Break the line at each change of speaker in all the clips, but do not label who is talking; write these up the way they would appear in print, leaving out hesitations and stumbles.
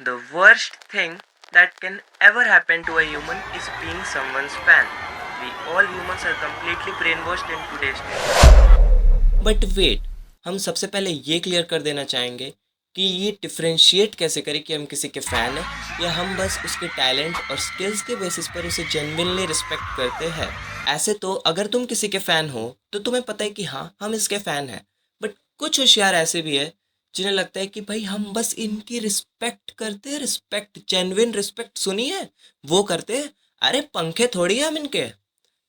The worst thing that can ever happen to a human is being someone's fan. We all humans are completely brainwashed in today's day. But wait, हम सबसे पहले ये clear कर देना चाहेंगे कि ये डिफ्रेंशिएट कैसे करें कि हम किसी के फ़ैन हैं या हम बस उसके टैलेंट और स्किल्स के बेसिस पर उसे जेन्युइनली रिस्पेक्ट करते हैं। ऐसे तो अगर तुम किसी के फ़ैन हो तो तुम्हें पता है कि हाँ, हम इसके फ़ैन हैं। बट कुछ होशियार ऐसे भी है जिन्हें लगता है कि भाई हम बस इनकी रिस्पेक्ट करते हैं, रिस्पेक्ट, जेन्युइन रिस्पेक्ट सुनी है वो करते हैं। अरे पंखे थोड़ी है हम इनके,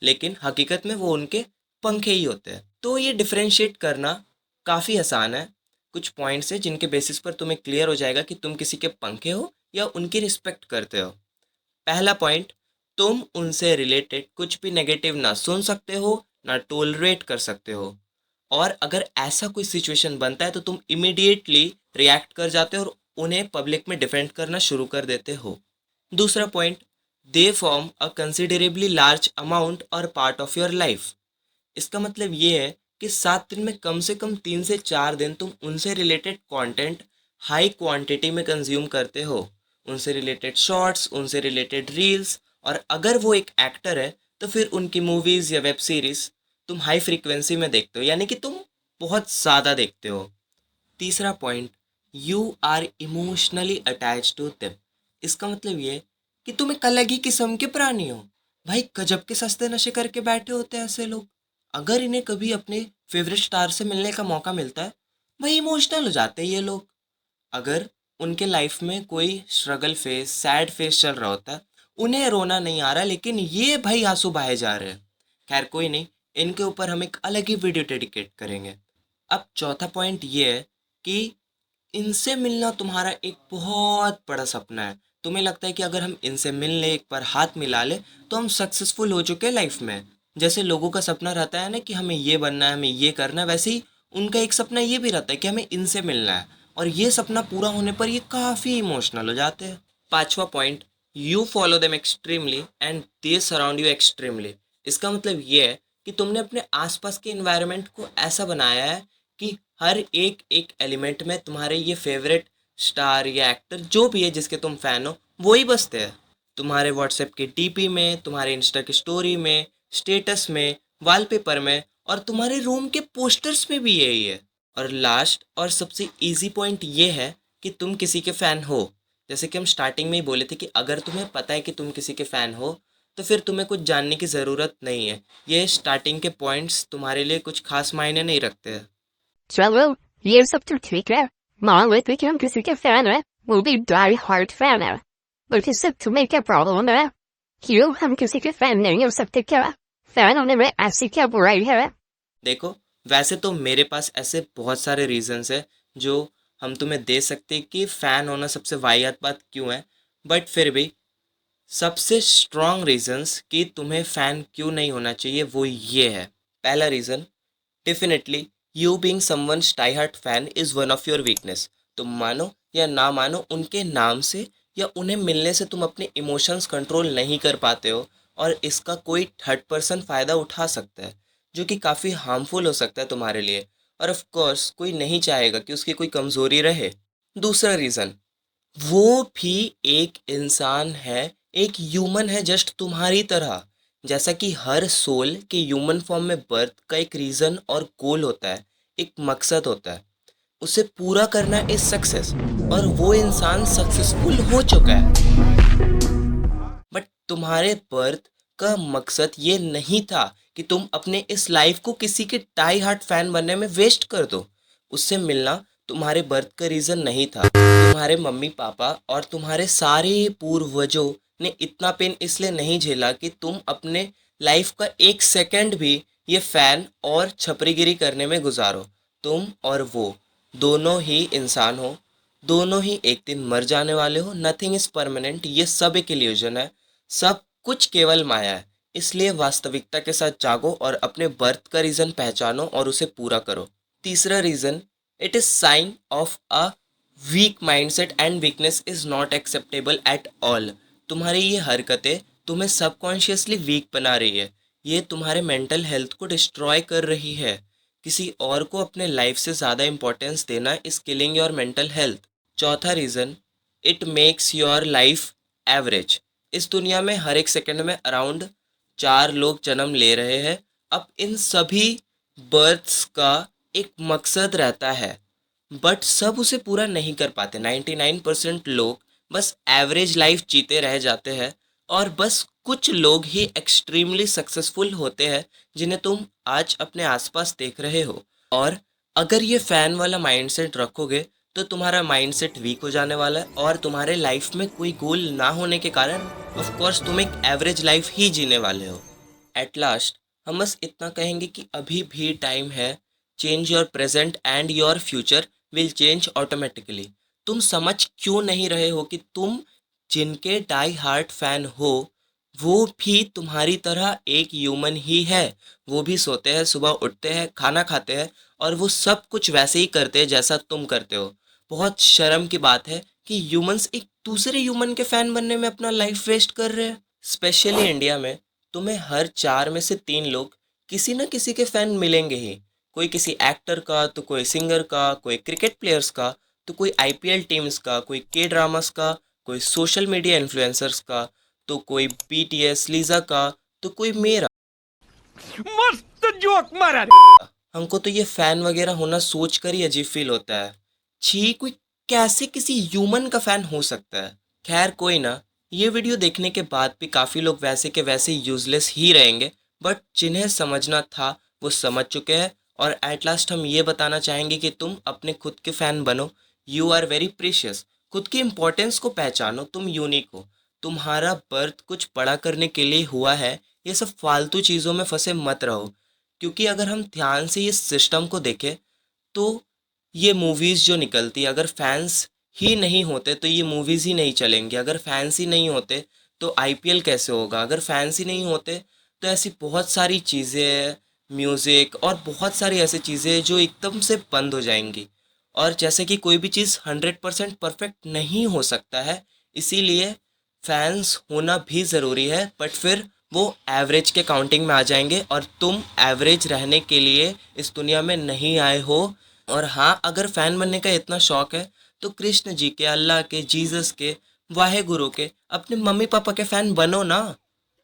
लेकिन हकीकत में वो उनके पंखे ही होते हैं। तो ये डिफरेंशिएट करना काफ़ी आसान है। कुछ पॉइंट्स हैं जिनके बेसिस पर तुम्हें क्लियर हो जाएगा कि तुम किसी के पंखे हो या उनकी रिस्पेक्ट करते हो। पहला पॉइंट, तुम उनसे रिलेटेड कुछ भी नेगेटिव ना सुन सकते हो, ना टोलरेट कर सकते हो। और अगर ऐसा कोई सिचुएशन बनता है तो तुम इमीडिएटली रिएक्ट कर जाते हो और उन्हें पब्लिक में डिफेंड करना शुरू कर देते हो। दूसरा point, they form a considerably large amount और पार्ट ऑफ योर लाइफ। इसका मतलब ये है कि 7 दिन में कम से कम 3 से 4 दिन तुम उनसे रिलेटेड कंटेंट हाई क्वांटिटी में कंज्यूम करते हो। उनसे रिलेटेड शॉर्ट्स, उनसे रिलेटेड रील्स, और अगर वो एक एक्टर है तो फिर उनकी मूवीज़ या वेब सीरीज़ तुम हाई फ्रीक्वेंसी में देखते हो, यानी कि तुम बहुत ज़्यादा देखते हो। तीसरा point, you are emotionally attach to them. इसका मतलब ये कि तुम एक अलग ही किस्म के प्राणी हो। भाई गजब के सस्ते नशे करके बैठे होते हैं ऐसे लोग। अगर इन्हें कभी अपने फेवरेट स्टार से मिलने का मौका मिलता है, भाई इमोशनल हो जाते हैं ये लोग। अगर उनके लाइफ में कोई स्ट्रगल फेस, सैड फेस चल रहा होता है, उन्हें रोना नहीं आ रहा, लेकिन ये भाई आंसू बहाए जा रहे हैं। खैर कोई नहीं, इनके ऊपर हम एक अलग ही वीडियो डेडिकेट करेंगे। अब चौथा पॉइंट ये है कि इनसे मिलना तुम्हारा एक बहुत बड़ा सपना है। तुम्हें लगता है कि अगर हम इनसे मिल लें, एक बार हाथ मिला लें, तो हम सक्सेसफुल हो चुके हैं लाइफ में। जैसे लोगों का सपना रहता है ना कि हमें ये बनना है, हमें ये करना है, वैसे ही उनका एक सपना ये भी रहता है कि हमें इनसे मिलना है। और ये सपना पूरा होने पर ये काफ़ी इमोशनल हो जाते हैं। पांचवा point, you follow them extremely and they surround you extremely. इसका मतलब ये है कि तुमने अपने आसपास के इन्वायरमेंट को ऐसा बनाया है कि हर एक एक एलिमेंट में तुम्हारे ये फेवरेट स्टार या एक्टर जो भी है जिसके तुम फैन हो वो ही बसते हैं। तुम्हारे व्हाट्सएप के डीपी में, तुम्हारे इंस्टा की स्टोरी में, स्टेटस में, वॉलपेपर में, और तुम्हारे रूम के पोस्टर्स में भी यही है। और लास्ट और सबसे इजी पॉइंट ये है कि तुम किसी के फ़ैन हो। जैसे कि हम स्टार्टिंग में ही बोले थे कि अगर तुम्हें पता है कि तुम किसी के फ़ैन हो तो फिर तुम्हें कुछ जानने की ज़रूरत नहीं है। ये स्टार्टिंग के पॉइंट्स तुम्हारे लिए कुछ खास मायने नहीं रखते हैं।
चलो, ये सब तो ठीक है। मान लेते कि हम किसी के फैन है, वो भी डाई हार्ड फैन है। बट इससे तुम्हें क्या प्रॉब्लम है? क्यों हम किसी के फैन नहीं हो सकते क्या? फैन होने में ऐसी क्या बुराई है?
देखो, वैसे तो मेरे पास ऐसे बहुत सारे रीजंस है जो हम तुम्हें दे सकते हैं कि फ़ैन होना सबसे वाहियात बात क्यों है। बट फिर भी सबसे स्ट्रॉन्ग रीजंस कि तुम्हें फ़ैन क्यों नहीं होना चाहिए वो ये है। पहला reason, definitely you being someone's die hard fan is one of your weakness. तुम मानो या ना मानो, उनके नाम से या उन्हें मिलने से तुम अपने इमोशंस कंट्रोल नहीं कर पाते हो, और इसका कोई थर्ड पर्सन फ़ायदा उठा सकता है जो कि काफ़ी हार्मफुल हो सकता है तुम्हारे लिए। और ऑफ कोर्स कोई नहीं चाहेगा कि उसकी कोई कमज़ोरी रहे। दूसरा रीज़न, वो भी एक इंसान है, एक ह्यूमन है जस्ट तुम्हारी तरह। जैसा कि हर सोल के ह्यूमन फॉर्म में बर्थ का एक रीज़न और गोल होता है, एक मकसद होता है, उसे पूरा करना इज सक्सेस। और वो इंसान सक्सेसफुल हो चुका है। बट तुम्हारे बर्थ का मकसद ये नहीं था कि तुम अपने इस लाइफ को किसी के डाई हार्ट फैन बनने में वेस्ट कर दो। उससे मिलना तुम्हारे बर्थ का रीज़न नहीं था। तुम्हारे मम्मी पापा और तुम्हारे सारे पूर्वजों ने इतना पेन इसलिए नहीं झेला कि तुम अपने लाइफ का एक सेकंड भी ये फ़ैन और छपरीगिरी करने में गुजारो। तुम और वो दोनों ही इंसान हो, दोनों ही एक दिन मर जाने वाले हो। नथिंग इज़ परमानेंट, ये सब एक इल्यूजन है, सब कुछ केवल माया है। इसलिए वास्तविकता के साथ जागो और अपने बर्थ का रीज़न पहचानो और उसे पूरा करो। तीसरा reason, it is sine of a week mindset and weakness is not acceptable at all. तुम्हारी ये हरकतें तुम्हें सबकॉन्शियसली वीक बना रही है। ये तुम्हारे मेंटल हेल्थ को डिस्ट्रॉय कर रही है। किसी और को अपने लाइफ से ज़्यादा इंपॉर्टेंस देना is killing your mental health. चौथा reason, it makes your life average. इस दुनिया में हर एक सेकंड में अराउंड 4 लोग जन्म ले रहे हैं। अब इन सभी बर्थ्स का एक मकसद रहता है, बट सब उसे पूरा नहीं कर पाते। 99% लोग बस एवरेज लाइफ जीते रह जाते हैं और बस कुछ लोग ही एक्सट्रीमली सक्सेसफुल होते हैं जिन्हें तुम आज अपने आसपास देख रहे हो। और अगर ये फैन वाला माइंडसेट रखोगे तो तुम्हारा माइंडसेट वीक हो जाने वाला है और तुम्हारे लाइफ में कोई गोल ना होने के कारण ऑफ कोर्स तुम एक एवरेज लाइफ ही जीने वाले हो। एट लास्ट हम बस इतना कहेंगे कि अभी भी टाइम है। Change your present and your future will change automatically. तुम समझ क्यों नहीं रहे हो कि तुम जिनके डाई हार्ट फैन हो वो भी तुम्हारी तरह एक ह्यूमन ही है। वो भी सोते हैं, सुबह उठते हैं, खाना खाते हैं और वो सब कुछ वैसे ही करते हैं जैसा तुम करते हो। बहुत शर्म की बात है कि ह्यूमंस एक दूसरे ह्यूमन के फैन बनने में अपना लाइफ वेस्ट कर रहे हैं। स्पेशली इंडिया में तुम्हें हर 4 में से 3 लोग किसी न किसी के फैन मिलेंगे ही। कोई किसी एक्टर का, तो कोई सिंगर का, कोई क्रिकेट प्लेयर्स का, तो कोई आईपीएल टीम्स का, कोई के ड्रामास का, कोई सोशल मीडिया इन्फ्लुएंसर्स का, तो कोई बीटीएस लीजा का, तो कोई मेरा।
मस्त जोक मारा।
हमको तो ये फैन वगैरह होना सोच कर ही अजीब फील होता है। छी, कोई कैसे किसी ह्यूमन का फैन हो सकता है। खैर कोई ना, ये वीडियो देखने के बाद भी काफ़ी लोग वैसे के वैसे यूजलेस ही रहेंगे, बट जिन्हें समझना था वो समझ चुके हैं। और एट लास्ट हम ये बताना चाहेंगे कि तुम अपने खुद के फ़ैन बनो। You are very precious. खुद की इम्पोर्टेंस को पहचानो, तुम यूनिक हो। तुम्हारा बर्थ कुछ बड़ा करने के लिए हुआ है। ये सब फालतू चीज़ों में फंसे मत रहो, क्योंकि अगर हम ध्यान से ये सिस्टम को देखें तो ये मूवीज़ जो निकलती है, अगर फैंस ही नहीं होते तो ये मूवीज़ ही नहीं चलेंगी। अगर फैंस ही नहीं होते तो आईपीएल कैसे होगा। अगर फैंस ही नहीं होते तो ऐसी बहुत सारी चीज़ें, म्यूज़िक और बहुत सारी ऐसी चीज़ें जो एकदम से बंद हो जाएंगी। और जैसे कि कोई भी चीज़ 100% परफेक्ट नहीं हो सकता है, इसीलिए फैंस होना भी ज़रूरी है, बट फिर वो एवरेज के काउंटिंग में आ जाएंगे और तुम एवरेज रहने के लिए इस दुनिया में नहीं आए हो। और हाँ, अगर फ़ैन बनने का इतना शौक़ है तो कृष्ण जी के, अल्लाह के, जीसस के, वाहे गुरु के, अपने मम्मी पापा के फ़ैन बनो ना।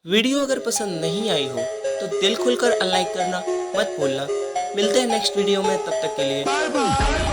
वीडियो अगर पसंद नहीं आई हो तो दिल खुलकर अनलाइक करना मत भूलना। मिलते हैं नेक्स्ट वीडियो में, तब तक के लिए।